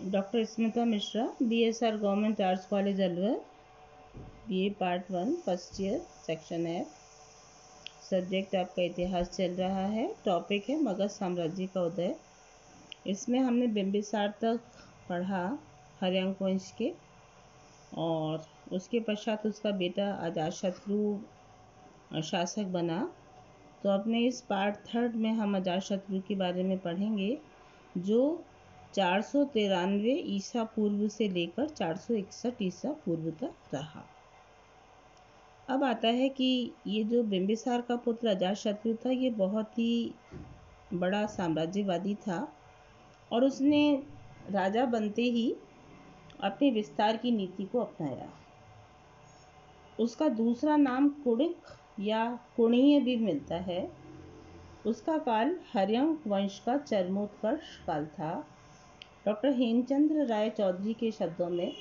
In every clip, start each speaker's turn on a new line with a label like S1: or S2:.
S1: Doctor Smita Mishra, BSR government arts college Alwar, BA part 1 first year, section F। Subject आपका इतिहास चल रहा है। टॉपिक है मगध साम्राज्य का उदय। इसमें हमने बिंबिसार तक पढ़ा हर्यंक वंश के, और उसके पश्चात उसका बेटा अजातशत्रु शासक बना। तो अपने इस पार्ट 3 में हम अजातशत्रु के बारे में पढ़ेंगे, जो 493 ईसा पूर्व से लेकर 461 ईसा पूर्व तक रहा। अब आता है कि ये जो बिंबिसार का पुत्र अजातशत्रु था, ये बहुत ही बड़ा साम्राज्यवादी था, और उसने राजा बनते ही अपने विस्तार की नीति को अपनाया। उसका दूसरा नाम कुणिक या कुणीय भी मिलता है। उसका काल हर्यंक वंश का चरमोत्कर्ष काल था। डॉक्टर हेमचंद्र राय चौधरी के शब्दों में,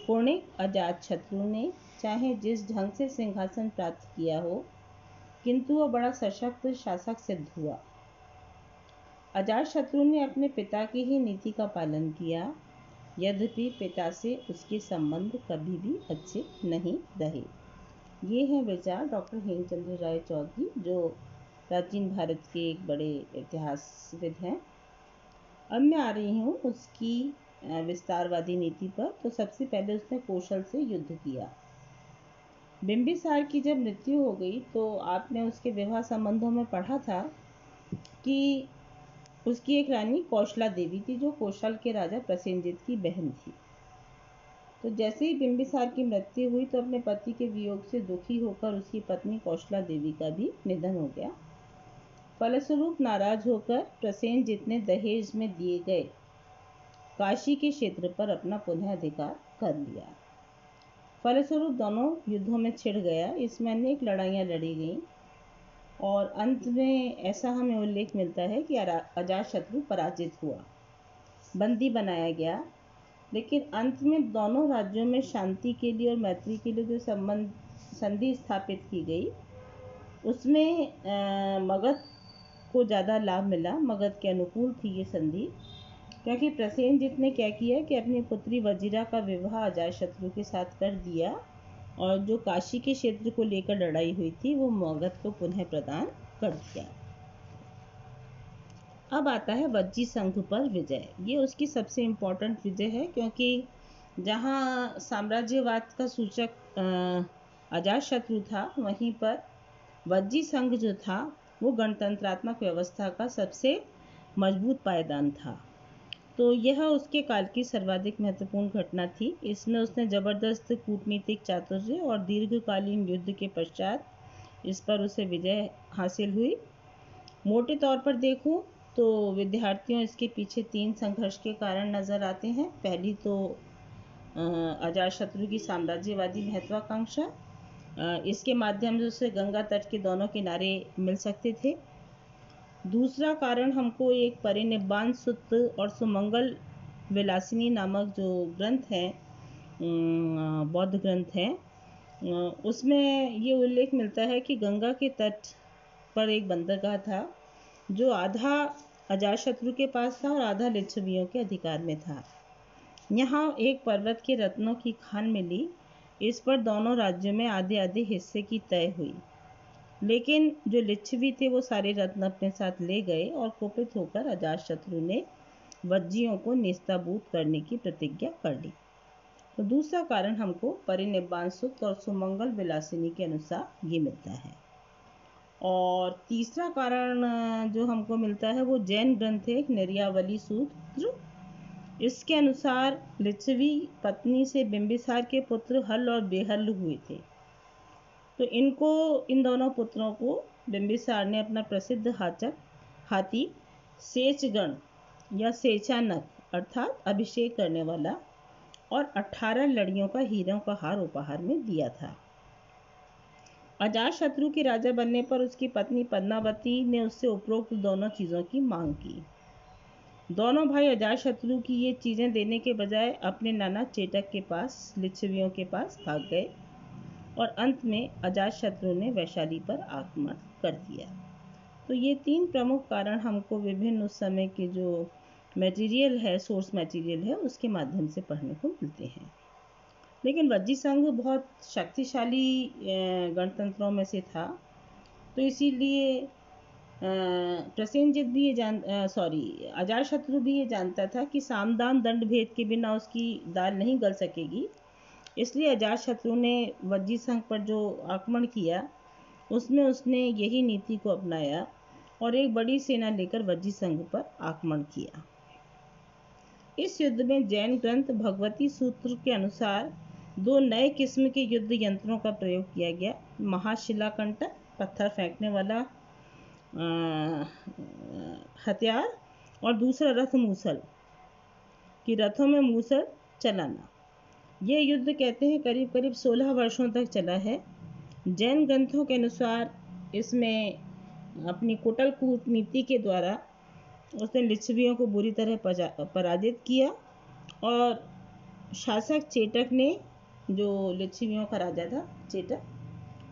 S1: कुणिक अजातशत्रु ने चाहे जिस ढंग से सिंहासन प्राप्त किया हो, किंतु वह बड़ा सशक्त शासक सिद्ध हुआ। अजातशत्रु ने अपने पिता की ही नीति का पालन किया, यद्यपि पिता से उसके संबंध कभी भी अच्छे नहीं रहे। ये हैं विचार डॉक्टर हेमचंद्र राय चौधरी, जो प्राचीन भारत के एक बड़े इतिहासविद हैं। अब मैं आ रही हूँ उसकी विस्तारवादी नीति पर। तो सबसे पहले उसने कौशल से युद्ध किया। बिंबिसार की जब मृत्यु हो गई, तो आपने उसके विवाह संबंधों में पढ़ा था कि उसकी एक रानी कौशला देवी थी, जो कौशल के राजा प्रसेनजित की बहन थी। तो जैसे ही बिंबिसार की मृत्यु हुई, तो अपने पति के वियोग से दुखी होकर उसकी पत्नी कौशला देवी का भी निधन हो गया। फलस्वरूप नाराज होकर प्रसेनजित ने दहेज में दिए गए काशी के क्षेत्र पर अपना पुनः अधिकार कर लिया। फलस्वरूप दोनों युद्धों में छिड़ गया। इसमें अनेक लड़ाइयाँ लड़ी गईं, और अंत में ऐसा हमें उल्लेख मिलता है कि अजातशत्रु पराजित हुआ, बंदी बनाया गया। लेकिन अंत में दोनों राज्यों में शांति के लिए और मैत्री के लिए जो संधि स्थापित की गई, उसमें मगध को ज़्यादा लाभ मिला। मगध के अनुकूल थी ये संधि, क्योंकि प्रसेनजित ने क्या किया कि अपनी पुत्री वजीरा का विवाह अजातशत्रु के साथ कर दिया, और जो काशी के क्षेत्र को लेकर लड़ाई हुई थी, वो मगध को पुनः प्रदान कर दिया। अब आता है वज्जी संघ पर विजय। ये उसकी सबसे इम्पोर्टेंट विजय है, क्योंकि जहाँ साम्राज्यवाद का सूचक अजातशत्रु था, वहीं पर वज्जी संघ जो था, वो गणतंत्रात्मक व्यवस्था का सबसे मजबूत पायदान था। तो यह उसके काल की सर्वाधिक महत्वपूर्ण घटना थी। इसमें उसने जबरदस्त कूटनीतिक चातुर्य और दीर्घकालीन युद्ध के पश्चात इस पर उसे विजय हासिल हुई। मोटे तौर पर देखूं तो विद्यार्थियों इसके पीछे 3 संघर्ष के कारण नजर आते हैं। पहली तो अजातशत्रु की साम्राज्यवादी महत्वाकांक्षा, इसके माध्यम से उसे गंगा तट के दोनों किनारे मिल सकते थे। दूसरा कारण हमको एक परिनिब्बाण सूत्र और सुमंगल विलासिनी नामक जो ग्रंथ है, बौद्ध ग्रंथ है, उसमें ये उल्लेख मिलता है कि गंगा के तट पर एक बंदरगाह था, जो आधा अजातशत्रु के पास था और आधा लिच्छवियों के अधिकार में था। यहाँ एक पर्वत के रत्नों की खान मिली। इस पर दोनों राज्यों में आधे आधे हिस्से की तय हुई, लेकिन जो लिच्छवी थे वो सारे रत्न अपने साथ ले गए, और कुपित होकर अजातशत्रु ने वज्जियों को नेस्ताभूत करने की प्रतिज्ञा कर ली। तो दूसरा कारण हमको परिनिब्बाण सूत्र और सुमंगल विलासिनी के अनुसार ये मिलता है। और तीसरा कारण जो हमको मिलता है, वो जैन ग्रंथ है, निर्यावली सूत्र। इसके अनुसार लिच्छवी पत्नी से बिंबिसार के पुत्र हल और बेहल हुए थे। तो इन दोनों पुत्रों को बिंबिसार ने अपना प्रसिद्ध हाथी सेचगण या सेचानक अर्थात अभिषेक करने वाला और 18 लड़ियों का हीरों का हार उपहार में दिया था। अजातशत्रु के राजा बनने पर उसकी पत्नी पद्मावती ने उससे उपरोक्त दोनों चीज़ों की मांग की। दोनों भाई अजातशत्रु की ये चीज़ें देने के बजाय अपने नाना चेटक के पास, लिच्छवियों के पास भाग गए, और अंत में अजातशत्रु ने वैशाली पर आक्रमण कर दिया। तो ये 3 प्रमुख कारण हमको विभिन्न उस समय के जो मटेरियल है, सोर्स मटेरियल है, उसके माध्यम से पढ़ने को मिलते हैं। लेकिन वज्जी संघ बहुत शक्तिशाली गणतंत्रों में से था, तो इसीलिए प्रसेनजित भी अजातशत्रु भी ये जानता था कि सामदान दंड भेद के बिना उसकी दाल नहीं गल सकेगी। इसलिए अजातशत्रु ने वज्जी संघ पर जो आक्रमण किया उसमें उसने यही नीति को अपनाया और एक बड़ी सेना लेकर वज्जी संघ पर आक्रमण किया। इस युद्ध में जैन ग्रंथ भगवती सूत्र के अनुसार 2 नए किस्म के युद्ध यंत्रों का प्रयोग किया गया। महाशिलाकंटक, पत्थर फेंकने वाला हथियार, और दूसरा रथ मूसल, कि रथों में मूसल चलाना। ये युद्ध कहते हैं करीब करीब 16 वर्षों तक चला है। जैन ग्रंथों के अनुसार इसमें अपनी कुटिल कूटनीति के द्वारा उसने लिच्छवियों को बुरी तरह पराजित किया और शासक चेटक ने, जो लिच्छवियों का राजा था चेटक,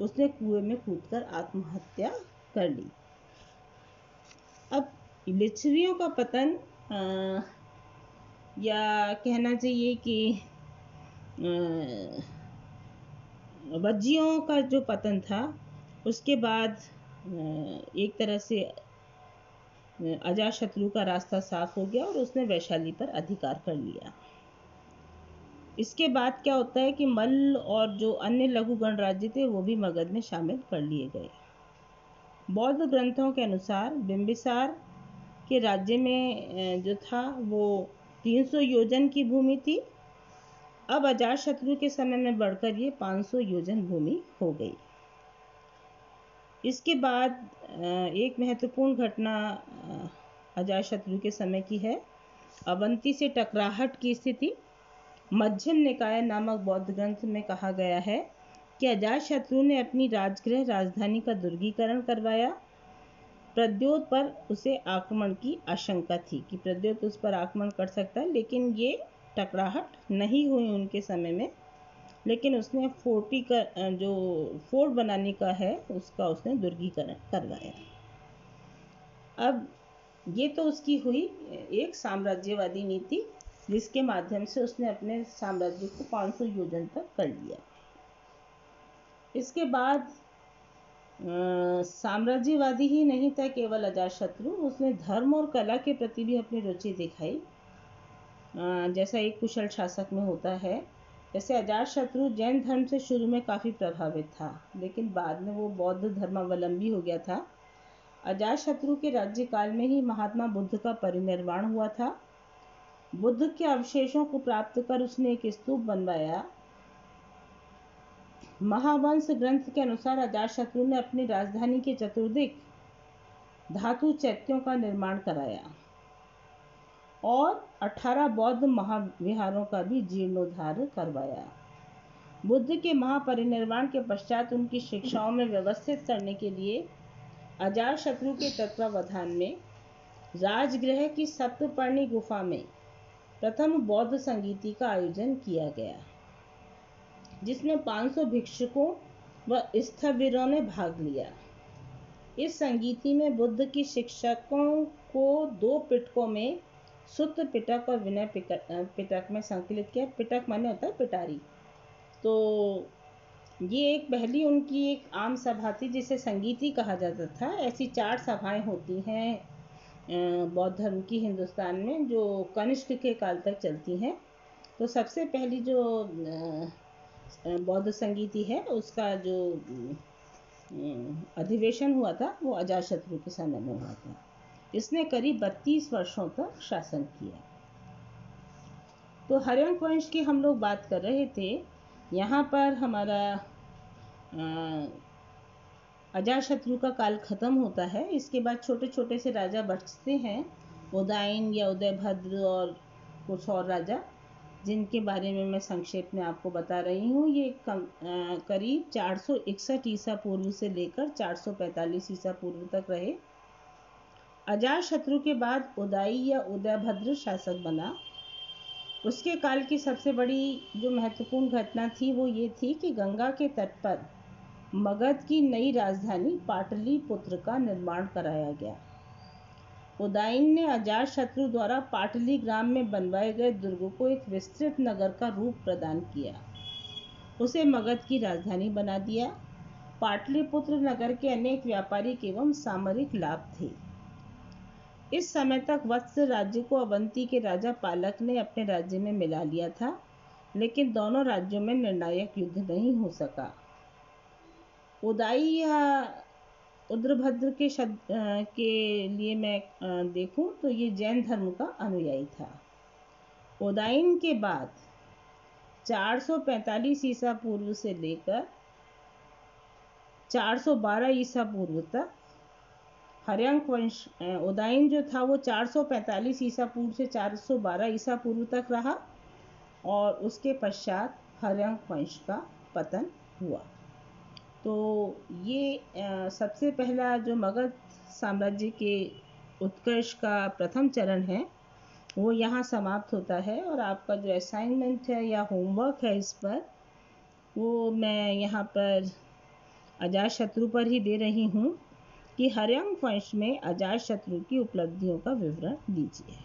S1: उसने कुएं में कूदकर आत्महत्या कर ली। अब लिच्छवियों का पतन या कहना चाहिए कि वज्जियों का जो पतन था उसके बाद एक तरह से अजातशत्रु का रास्ता साफ हो गया और उसने वैशाली पर अधिकार कर लिया। इसके बाद क्या होता है कि मल्ल और जो अन्य लघु गणराज्य थे वो भी मगध में शामिल कर लिए गए। बौद्ध ग्रंथों के अनुसार बिंबिसार के राज्य में जो था वो 300 योजन की भूमि थी। अब अजातशत्रु के समय में बढ़कर ये 500 योजन भूमि हो गई। इसके बाद एक महत्वपूर्ण घटना अजातशत्रु के समय की है। अवंती से टकराहट की स्थिति। मध्यम निकाय नामक बौद्ध ग्रंथ में कहा गया है कि अजातशत्रु ने अपनी राजगृह राजधानी का दुर्गीकरण करवाया। प्रद्योत पर उसे आक्रमण की आशंका थी कि प्रद्योत उस पर आक्रमण कर सकता है, लेकिन ये टकराहट नहीं हुई उनके समय में। लेकिन उसने जो फोर्ट बनाने का है उसका उसने दुर्गीकरण करवाया। अब ये तो उसकी हुई एक साम्राज्यवादी नीति, जिसके माध्यम से उसने अपने साम्राज्य को 500 योजन तक कर लिया। इसके बाद साम्राज्यवादी ही नहीं था केवल अजातशत्रु, उसने धर्म और कला के प्रति भी अपनी रुचि दिखाई, जैसा एक कुशल शासक में होता है। जैसे अजातशत्रु जैन धर्म से शुरू में काफ़ी प्रभावित था, लेकिन बाद में वो बौद्ध धर्मावलंबी हो गया था। अजातशत्रु के राज्यकाल में ही महात्मा बुद्ध का परिनिर्वाण हुआ था। बुद्ध के अवशेषों को प्राप्त कर उसने एक स्तूप बनवाया। महावंश ग्रंथ के अनुसार अजातशत्रु ने अपनी राजधानी के चतुर्दिक धातु चैत्यों का निर्माण कराया और 18 बौद्ध महाविहारों का भी जीर्णोद्धार करवाया। बुद्ध के महापरिनिर्वाण के पश्चात उनकी शिक्षाओं में व्यवस्थित करने के लिए अजातशत्रु के तत्वावधान में राजगृह की सप्तपर्णी गुफा में प्रथम बौद्ध संगीति का आयोजन किया गया, जिसमें 500 भिक्षुकों व स्थविरों ने भाग लिया। इस संगीति में बुद्ध की शिक्षकों को 2 पिटकों में सूत्र पिटक और विनय पिटक में संकलित किया। पिटक माने होता है पिटारी। तो ये एक पहली उनकी एक आम सभा थी जिसे संगीति कहा जाता था। ऐसी 4 सभाएं होती हैं बौद्ध धर्म की हिंदुस्तान में, जो कनिष्क के काल तक चलती हैं। तो सबसे पहली जो बौद्ध संगीति है उसका जो अधिवेशन हुआ था वो अजातशत्रु के समय में हुआ था। इसने करीब 32 वर्षों तक शासन किया। तो हर्यंक वंश की हम लोग बात कर रहे थे। यहाँ पर हमारा अजातशत्रु का काल खत्म होता है। इसके बाद छोटे छोटे से राजा बचते हैं, उदयन या उदयभद्र और कुछ और राजा, जिनके बारे में मैं संक्षेप में आपको बता रही हूँ। ये करीब 461 ईसा पूर्व से लेकर 445 ईसा पूर्व तक रहे। अजातशत्रु के बाद उदयी या उदयभद्र शासक बना। उसके काल की सबसे बड़ी जो महत्वपूर्ण घटना थी वो ये थी कि गंगा के तट पर मगध की नई राजधानी पाटलिपुत्र का निर्माण कराया गया। उदयन ने अजातशत्रु द्वारा पाटलिग्राम में बनवाए गए दुर्ग को एक विस्तृत नगर का रूप प्रदान किया, उसे मगध की राजधानी बना दिया। पाटलिपुत्र नगर के अनेक व्यापारिक एवं सामरिक लाभ थे। इस समय तक वत्स राज्य को अवंती के राजा पालक ने अपने राज्य में मिला लिया था, लेकिन दोनों राज्यों में निर्णायक युद्ध नहीं हो सका। उदाई या उद्रभद्र के शब्द के लिए मैं देखूं तो ये जैन धर्म का अनुयायी था। उदयन के बाद 445 ईसा पूर्व से लेकर 412 ईसा पूर्व तक हर्यंक वंश, उदयन जो था वो 445 ईसा पूर्व से 412 ईसा पूर्व तक रहा और उसके पश्चात हर्यंक वंश का पतन हुआ। तो ये सबसे पहला जो मगध साम्राज्य के उत्कर्ष का प्रथम चरण है वो यहाँ समाप्त होता है। और आपका जो असाइनमेंट है या होमवर्क है इस पर, वो मैं यहाँ पर अजातशत्रु पर ही दे रही हूँ कि हर्यंक वंश में अजातशत्रु की उपलब्धियों का विवरण दीजिए।